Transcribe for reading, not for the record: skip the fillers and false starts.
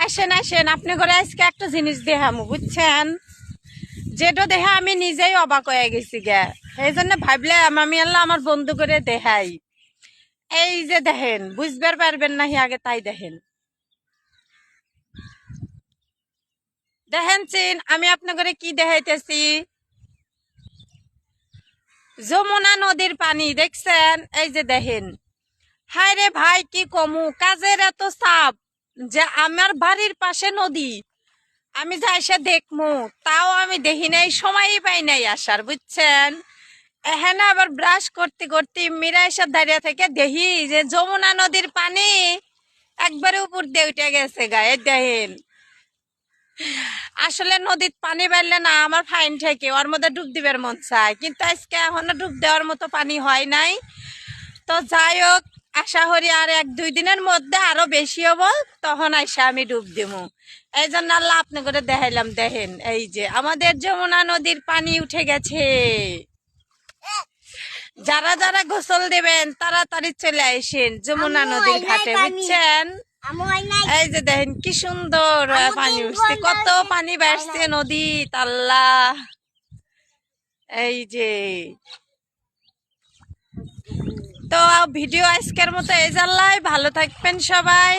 আসেন আসেন, আপনি করে আজকে একটা জিনিস দেখামু বুঝছেন, যেটা দেখে আমি নিজেই অবাক হয়ে গেছি গে। এই জন্য ভাবলাম আমি আল্লাহ আমার বন্ধু করে দেখাই। এই যে দেখেন, বুঝবার পারবেন না আগে, তাই দেখেন দেখেন চিন আমি আপনাকে কি দেখাইতেছি। যমুনা নদীর পানি দেখছেন? এই যে দেখেন। হায় রে ভাই, কি কমু, কাজের এত চাপ যে আমার বাড়ির পাশে নদী, আমি যা এসে দেখমু তাও আমি দেখি নাই, সময়ই পাই নাই আসার, বুঝছেন। এখানে আবার ব্রাশ করতে করতে মীরা এসে দাঁড়িয়ে থেকে দেখি যে যমুনা নদীর পানি একবারে উপর দিয়ে উঠে গেছে গায়ে দেখেন। আসলে নদীর পানি বাড়লে না আমার ফাইন থেকে ওর মধ্যে ডুব দিবার মন চায়, কিন্তু আজকে এখনো ডুব দেওয়ার মতো পানি হয় নাই। তো যাই হোক, আশা করি আর 1-2 দিনের মধ্যে আরো বেশি হবো, তখন আইসা আমি ডুব দিমু। এই জন্য আল্লাহ আপনি করে দেখাইলাম। দেখেন এই যে আমাদের যমুনা নদীর পানি উঠে গেছে। যারা যারা গোসল দেবেন তাড়াতাড়ি চলে আসেন যমুনা নদীর ঘাটে, বুঝছেন। এই যে দেখেন কি সুন্দর পানি উঠছে, কত পানি বাড়ছে নদী আল্লাহ। এই যে, তো ভিডিও আজকের মতো এই জানলাই, ভালো থাকবেন সবাই।